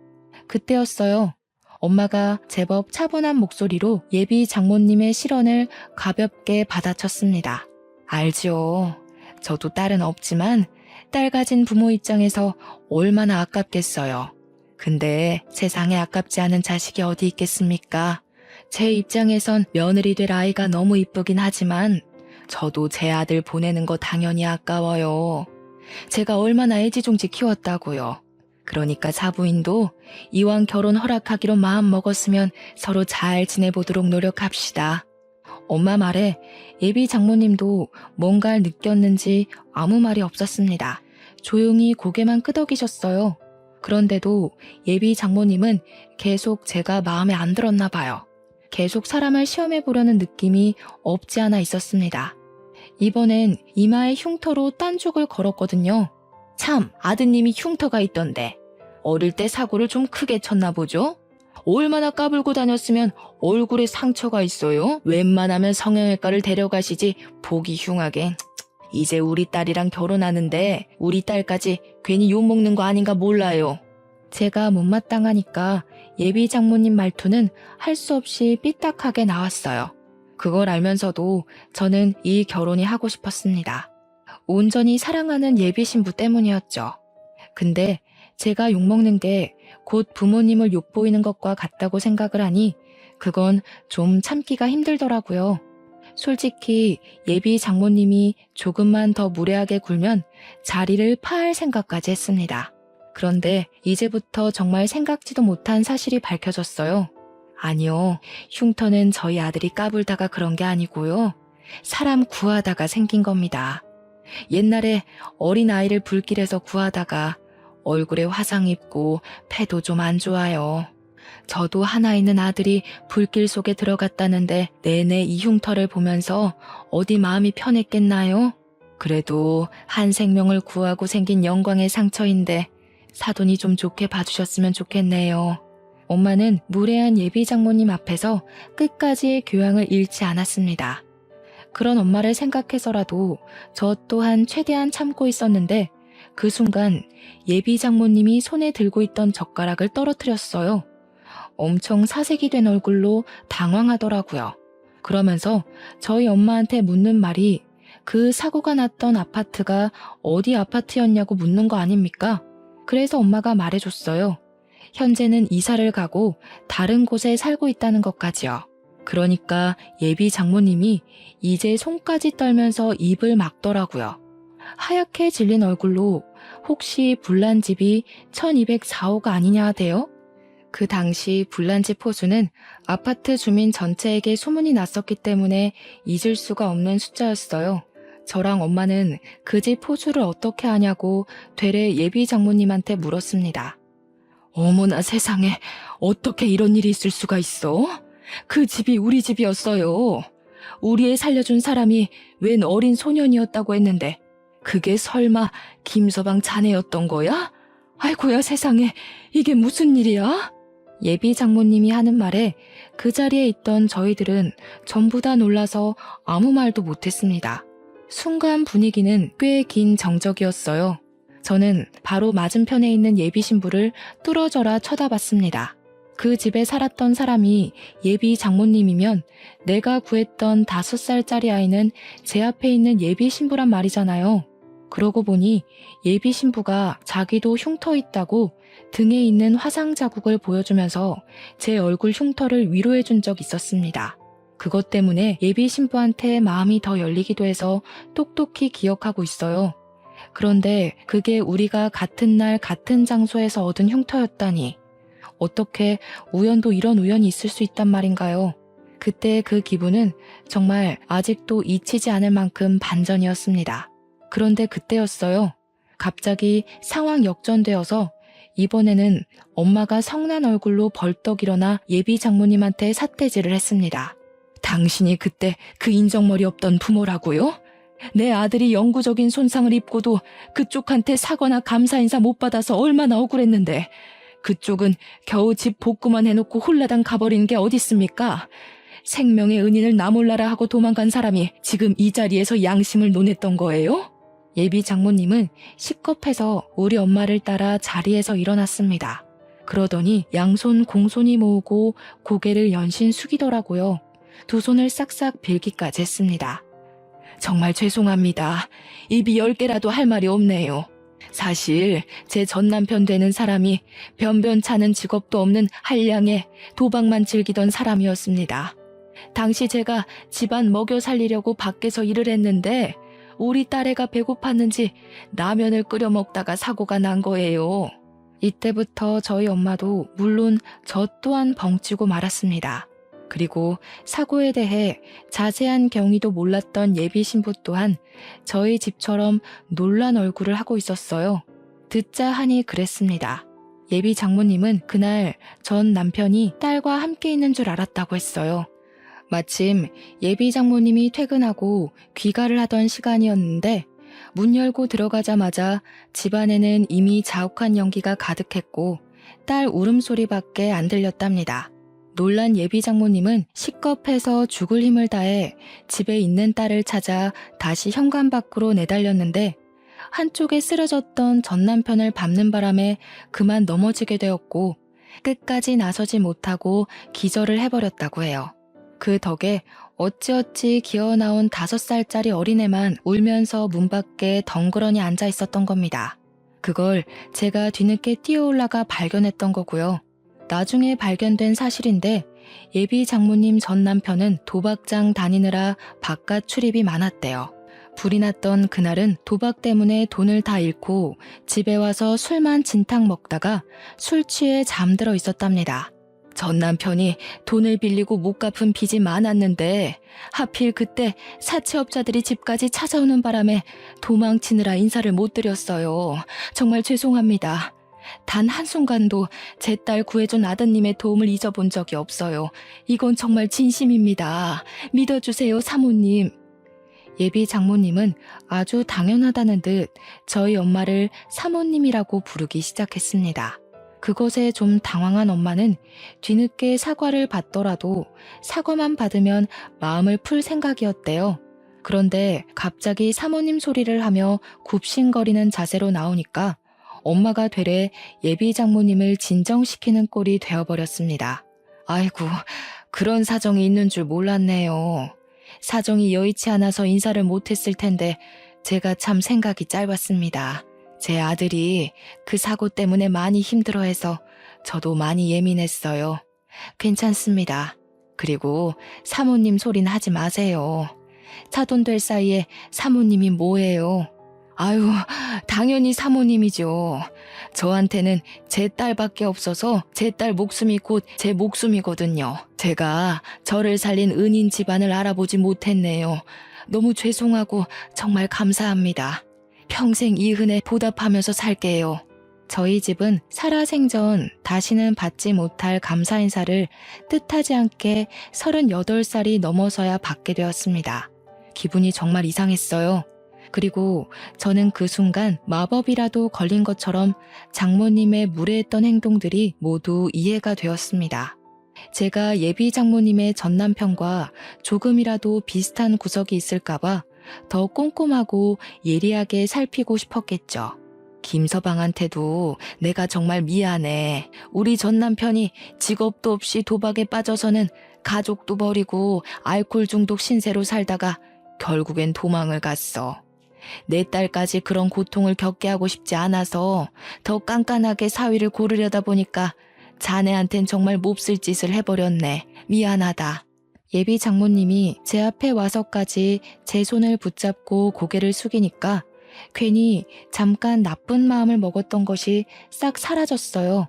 그때였어요. 엄마가 제법 차분한 목소리로 예비 장모님의 실언을 가볍게 받아쳤습니다. 알지요. 저도 딸은 없지만 딸 가진 부모 입장에서 얼마나 아깝겠어요. 근데 세상에 아깝지 않은 자식이 어디 있겠습니까? 제 입장에선 며느리 될 아이가 너무 이쁘긴 하지만 저도 제 아들 보내는 거 당연히 아까워요. 제가 얼마나 애지중지 키웠다고요. 그러니까 사부인도 이왕 결혼 허락하기로 마음 먹었으면 서로 잘 지내보도록 노력합시다. 엄마 말에 예비 장모님도 뭔가를 느꼈는지 아무 말이 없었습니다. 조용히 고개만 끄덕이셨어요. 그런데도 예비 장모님은 계속 제가 마음에 안 들었나 봐요. 계속 사람을 시험해보려는 느낌이 없지 않아 있었습니다. 이번엔 이마에 흉터로 딴죽을 걸었거든요. 참, 아드님이 흉터가 있던데 어릴 때 사고를 좀 크게 쳤나 보죠? 얼마나 까불고 다녔으면 얼굴에 상처가 있어요? 웬만하면 성형외과를 데려가시지 보기 흉하게. 이제 우리 딸이랑 결혼하는데 우리 딸까지 괜히 욕먹는 거 아닌가 몰라요. 제가 못마땅하니까 예비 장모님 말투는 할 수 없이 삐딱하게 나왔어요. 그걸 알면서도 저는 이 결혼이 하고 싶었습니다. 온전히 사랑하는 예비 신부 때문이었죠. 근데 제가 욕먹는 게 곧 부모님을 욕보이는 것과 같다고 생각을 하니 그건 좀 참기가 힘들더라고요. 솔직히 예비 장모님이 조금만 더 무례하게 굴면 자리를 파할 생각까지 했습니다. 그런데 이제부터 정말 생각지도 못한 사실이 밝혀졌어요. 아니요, 흉터는 저희 아들이 까불다가 그런 게 아니고요. 사람 구하다가 생긴 겁니다. 옛날에 어린아이를 불길에서 구하다가 얼굴에 화상 입고 패도 좀 안 좋아요. 저도 하나 있는 아들이 불길 속에 들어갔다는데 내내 이 흉터를 보면서 어디 마음이 편했겠나요? 그래도 한 생명을 구하고 생긴 영광의 상처인데 사돈이 좀 좋게 봐주셨으면 좋겠네요. 엄마는 무례한 예비 장모님 앞에서 끝까지 교양을 잃지 않았습니다. 그런 엄마를 생각해서라도 저 또한 최대한 참고 있었는데 그 순간 예비 장모님이 손에 들고 있던 젓가락을 떨어뜨렸어요. 엄청 사색이 된 얼굴로 당황하더라고요. 그러면서 저희 엄마한테 묻는 말이 그 사고가 났던 아파트가 어디 아파트였냐고 묻는 거 아닙니까? 그래서 엄마가 말해줬어요. 현재는 이사를 가고 다른 곳에 살고 있다는 것까지요. 그러니까 예비 장모님이 이제 손까지 떨면서 입을 막더라고요. 하얗게 질린 얼굴로 혹시 불난집이 1204호가 아니냐 하대요? 그 당시 불난집 호수는 아파트 주민 전체에게 소문이 났었기 때문에 잊을 수가 없는 숫자였어요. 저랑 엄마는 그 집 호수를 어떻게 아냐고 되레 예비 장모님한테 물었습니다. 어머나 세상에, 어떻게 이런 일이 있을 수가 있어? 그 집이 우리 집이었어요. 우리 애 살려준 사람이 웬 어린 소년이었다고 했는데 그게 설마 김서방 자네였던 거야? 아이고야 세상에, 이게 무슨 일이야? 예비 장모님이 하는 말에 그 자리에 있던 저희들은 전부 다 놀라서 아무 말도 못했습니다. 순간 분위기는 꽤 긴 정적이었어요. 저는 바로 맞은편에 있는 예비 신부를 뚫어져라 쳐다봤습니다. 그 집에 살았던 사람이 예비 장모님이면 내가 구했던 5살짜리 아이는 제 앞에 있는 예비 신부란 말이잖아요. 그러고 보니 예비 신부가 자기도 흉터 있다고 등에 있는 화상 자국을 보여주면서 제 얼굴 흉터를 위로해 준 적 있었습니다. 그것 때문에 예비 신부한테 마음이 더 열리기도 해서 똑똑히 기억하고 있어요. 그런데 그게 우리가 같은 날 같은 장소에서 얻은 흉터였다니. 어떻게 우연도 이런 우연이 있을 수 있단 말인가요? 그때 그 기분은 정말 아직도 잊히지 않을 만큼 반전이었습니다. 그런데 그때였어요. 갑자기 상황 역전되어서 이번에는 엄마가 성난 얼굴로 벌떡 일어나 예비 장모님한테 삿대질을 했습니다. 당신이 그때 그 인정머리 없던 부모라고요? 내 아들이 영구적인 손상을 입고도 그쪽한테 사과나 감사 인사 못 받아서 얼마나 억울했는데 그쪽은 겨우 집 복구만 해놓고 홀라당 가버린 게 어딨습니까? 생명의 은인을 나 몰라라 하고 도망간 사람이 지금 이 자리에서 양심을 논했던 거예요? 예비 장모님은 식겁해서 우리 엄마를 따라 자리에서 일어났습니다. 그러더니 양손 공손히 모으고 고개를 연신 숙이더라고요. 두 손을 싹싹 빌기까지 했습니다. 정말 죄송합니다. 입이 10개라도 할 말이 없네요. 사실 제 전남편 되는 사람이 변변찮은 직업도 없는 한량의 도박만 즐기던 사람이었습니다. 당시 제가 집안 먹여 살리려고 밖에서 일을 했는데 우리 딸애가 배고팠는지 라면을 끓여 먹다가 사고가 난 거예요. 이때부터 저희 엄마도 물론 저 또한 벙찌고 말았습니다. 그리고 사고에 대해 자세한 경위도 몰랐던 예비 신부 또한 저희 집처럼 놀란 얼굴을 하고 있었어요. 듣자 하니 그랬습니다. 예비 장모님은 그날 전 남편이 딸과 함께 있는 줄 알았다고 했어요. 마침 예비 장모님이 퇴근하고 귀가를 하던 시간이었는데 문 열고 들어가자마자 집안에는 이미 자욱한 연기가 가득했고 딸 울음소리밖에 안 들렸답니다. 놀란 예비 장모님은 식겁해서 죽을 힘을 다해 집에 있는 딸을 찾아 다시 현관 밖으로 내달렸는데 한쪽에 쓰러졌던 전 남편을 밟는 바람에 그만 넘어지게 되었고 끝까지 나서지 못하고 기절을 해버렸다고 해요. 그 덕에 어찌어찌 기어나온 5살짜리 어린애만 울면서 문 밖에 덩그러니 앉아 있었던 겁니다. 그걸 제가 뒤늦게 뛰어올라가 발견했던 거고요. 나중에 발견된 사실인데 예비 장모님 전 남편은 도박장 다니느라 바깥 출입이 많았대요. 불이 났던 그날은 도박 때문에 돈을 다 잃고 집에 와서 술만 진탕 먹다가 술 취해 잠들어 있었답니다. 전 남편이 돈을 빌리고 못 갚은 빚이 많았는데 하필 그때 사채업자들이 집까지 찾아오는 바람에 도망치느라 인사를 못 드렸어요. 정말 죄송합니다. 단 한순간도 제 딸 구해준 아드님의 도움을 잊어본 적이 없어요. 이건 정말 진심입니다. 믿어주세요, 사모님. 예비 장모님은 아주 당연하다는 듯 저희 엄마를 사모님이라고 부르기 시작했습니다. 그것에 좀 당황한 엄마는 뒤늦게 사과를 받더라도 사과만 받으면 마음을 풀 생각이었대요. 그런데 갑자기 사모님 소리를 하며 굽신거리는 자세로 나오니까 엄마가 되레 예비 장모님을 진정시키는 꼴이 되어버렸습니다. 아이고, 그런 사정이 있는 줄 몰랐네요. 사정이 여의치 않아서 인사를 못했을 텐데 제가 참 생각이 짧았습니다. 제 아들이 그 사고 때문에 많이 힘들어해서 저도 많이 예민했어요. 괜찮습니다. 그리고 사모님 소리는 하지 마세요. 사돈 될 사이에 사모님이 뭐예요? 아유, 당연히 사모님이죠. 저한테는 제 딸밖에 없어서 제 딸 목숨이 곧 제 목숨이거든요. 제가 저를 살린 은인 집안을 알아보지 못했네요. 너무 죄송하고 정말 감사합니다. 평생 이 은혜 보답하면서 살게요. 저희 집은 살아생전 다시는 받지 못할 감사 인사를 뜻하지 않게 38살이 넘어서야 받게 되었습니다. 기분이 정말 이상했어요. 그리고 저는 그 순간 마법이라도 걸린 것처럼 장모님의 무례했던 행동들이 모두 이해가 되었습니다. 제가 예비 장모님의 전 남편과 조금이라도 비슷한 구석이 있을까봐 더 꼼꼼하고 예리하게 살피고 싶었겠죠. 김서방한테도 내가 정말 미안해. 우리 전 남편이 직업도 없이 도박에 빠져서는 가족도 버리고 알코올 중독 신세로 살다가 결국엔 도망을 갔어. 내 딸까지 그런 고통을 겪게 하고 싶지 않아서 더 깐깐하게 사위를 고르려다 보니까 자네한텐 정말 몹쓸 짓을 해버렸네. 미안하다. 예비 장모님이 제 앞에 와서까지 제 손을 붙잡고 고개를 숙이니까 괜히 잠깐 나쁜 마음을 먹었던 것이 싹 사라졌어요.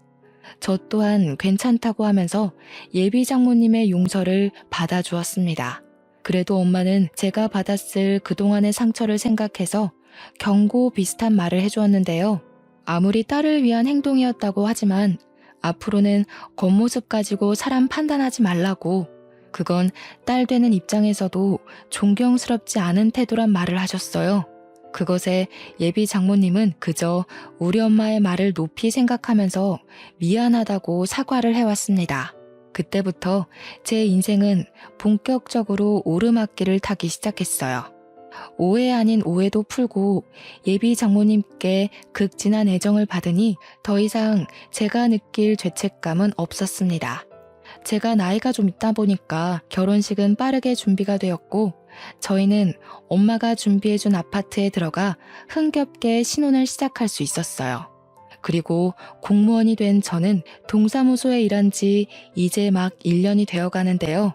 저 또한 괜찮다고 하면서 예비 장모님의 용서를 받아주었습니다. 그래도 엄마는 제가 받았을 그동안의 상처를 생각해서 경고 비슷한 말을 해주었는데요. 아무리 딸을 위한 행동이었다고 하지만 앞으로는 겉모습 가지고 사람 판단하지 말라고, 그건 딸 되는 입장에서도 존경스럽지 않은 태도란 말을 하셨어요. 그것에 예비 장모님은 그저 우리 엄마의 말을 높이 생각하면서 미안하다고 사과를 해왔습니다. 그때부터 제 인생은 본격적으로 오르막길을 타기 시작했어요. 오해 아닌 오해도 풀고 예비 장모님께 극진한 애정을 받으니 더 이상 제가 느낄 죄책감은 없었습니다. 제가 나이가 좀 있다 보니까 결혼식은 빠르게 준비가 되었고 저희는 엄마가 준비해준 아파트에 들어가 흥겹게 신혼을 시작할 수 있었어요. 그리고 공무원이 된 저는 동사무소에 일한 지 이제 막 1년이 되어 가는데요.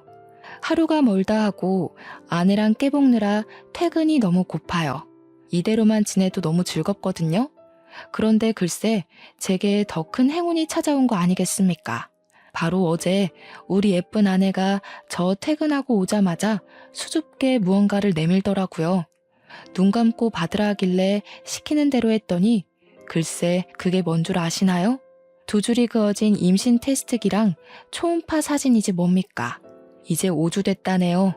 하루가 멀다 하고 아내랑 깨볶느라 퇴근이 너무 고파요. 이대로만 지내도 너무 즐겁거든요. 그런데 글쎄 제게 더 큰 행운이 찾아온 거 아니겠습니까? 바로 어제 우리 예쁜 아내가 저 퇴근하고 오자마자 수줍게 무언가를 내밀더라고요. 눈 감고 받으라 하길래 시키는 대로 했더니 글쎄 그게 뭔 줄 아시나요? 2줄이 그어진 임신 테스트기랑 초음파 사진이지 뭡니까? 이제 5주 됐다네요.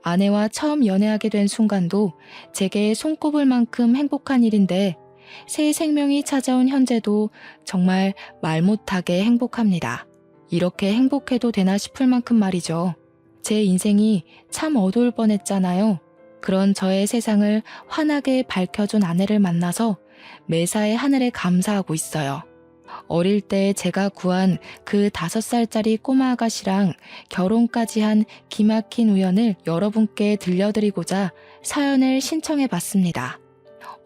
아내와 처음 연애하게 된 순간도 제게 손꼽을 만큼 행복한 일인데 새 생명이 찾아온 현재도 정말 말 못하게 행복합니다. 이렇게 행복해도 되나 싶을 만큼 말이죠. 제 인생이 참 어두울 뻔했잖아요. 그런 저의 세상을 환하게 밝혀준 아내를 만나서 매사에 하늘에 감사하고 있어요. 어릴 때 제가 구한 그 5살짜리 꼬마 아가씨랑 결혼까지 한 기막힌 우연을 여러분께 들려드리고자 사연을 신청해 봤습니다.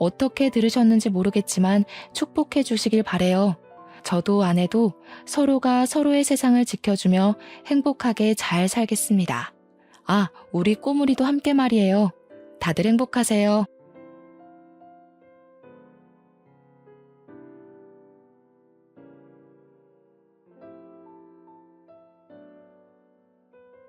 어떻게 들으셨는지 모르겠지만 축복해 주시길 바래요. 저도 아내도 서로가 서로의 세상을 지켜주며 행복하게 잘 살겠습니다. 아, 우리 꼬물이도 함께 말이에요. 다들 행복하세요.